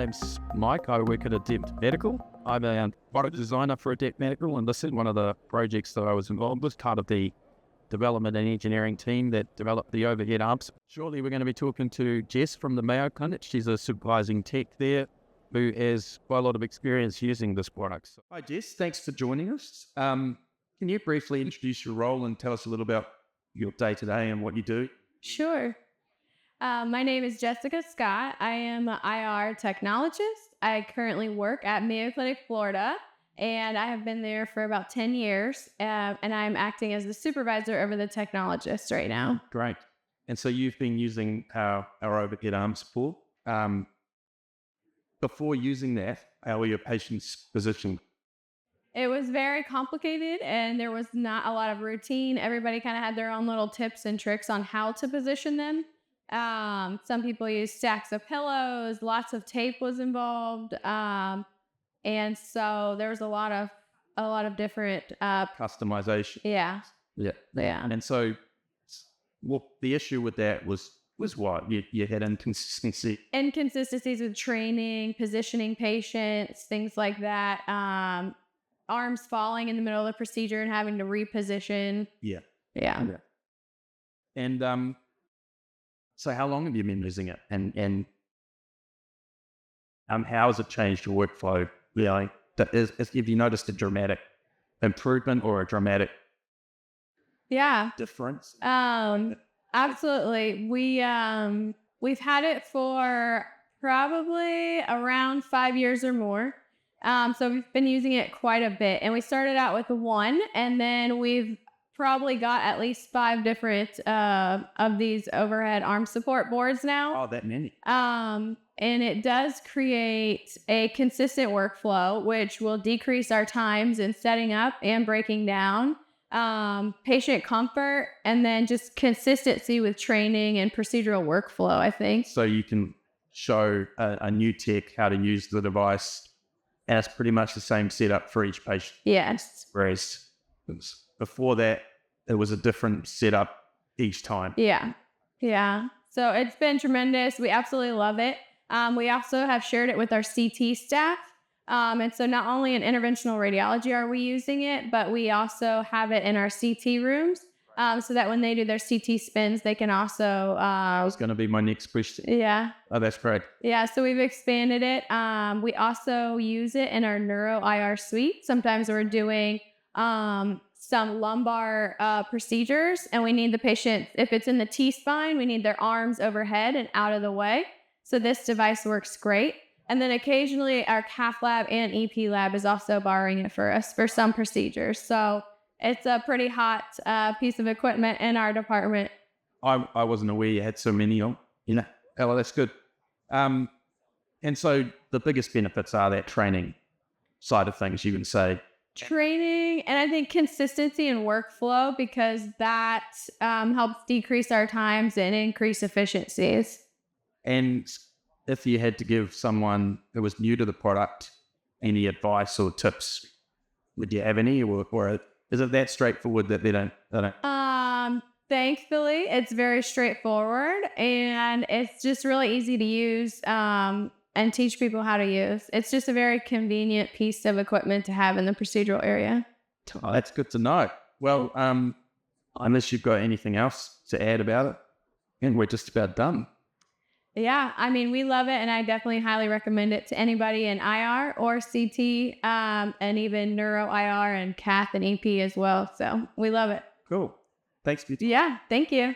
name's Mike. I work at Adept Medical. I'm a product designer for Adept Medical, and this is one of the projects that I was involved with, part of the development and engineering team that developed the overhead arms. Shortly, we're going to be talking to Jess from the Mayo Clinic. She's a supervising tech there who has quite a lot of experience using this product. So, hi, Jess. Thanks for joining us. Can you briefly introduce your role and tell us a little about your day-to-day and what you do? Sure. My name is Jessica Scott. I am an IR technologist. I currently work at Mayo Clinic, Florida, and I have been there for about 10 years, and I'm acting as the supervisor over the technologist right now. Great. And so you've been using our overhead arm support. Before using that, how were your patients positioned? It was very complicated, and there was not a lot of routine. Everybody kind of had their own little tips and tricks on how to position them. Some people used stacks of pillows, lots of tape was involved. And so there was a lot of different, Customization. yeah. And so the issue with that was what? You had inconsistencies Inconsistencies with training, positioning patients, things like that. Arms falling in the middle of the procedure and having to reposition. Yeah. Yeah. So how long have you been using it? And how has it changed your workflow? Really? Have you noticed a dramatic improvement or a dramatic difference? Absolutely. We've had it for probably around 5 years or more. So we've been using it quite a bit, and we started out with one, and then we've probably got at least 5 different of these overhead arm support boards now. Oh, that many. And it does create a consistent workflow, which will decrease our times in setting up and breaking down, patient comfort, and then just consistency with training and procedural workflow, I think. So you can show a new tech how to use the device, and it's pretty much the same setup for each patient. Yes. Whereas before that, it was a different setup each time. Yeah. So it's been tremendous. We absolutely love it. We also have shared it with our CT staff. And so not only in interventional radiology are we using it, but we also have it in our CT rooms. So that when they do their CT spins, they can also... that was going to be my next question. Yeah. Oh, that's great. Yeah, so we've expanded it. We also use it in our neuro IR suite. Sometimes we're doing some lumbar procedures, and we need the patient, if it's in the T-spine, we need their arms overhead and out of the way. So this device works great. And then occasionally our cath lab and EP lab is also borrowing it for us for some procedures. So it's a pretty hot piece of equipment in our department. I wasn't aware you had so many on. Oh, well, that's good. And so the biggest benefits are that training side of things, you can say. Training, and I think consistency and workflow, because that helps decrease our times and increase efficiencies. And if you had to give someone who was new to the product any advice or tips, would you have any, or is it that straightforward that they don't? Thankfully, it's very straightforward, and it's just really easy to use and teach people how to use. It's just a very convenient piece of equipment to have in the procedural area. Oh, that's good to know. Well, unless you've got anything else to add about it, and we're just about done. Yeah, I mean, we love it, and I definitely highly recommend it to anybody in IR or CT, and even neuro IR and cath and EP as well. So we love it. Cool. Thanks, Beauty. Yeah, thank you.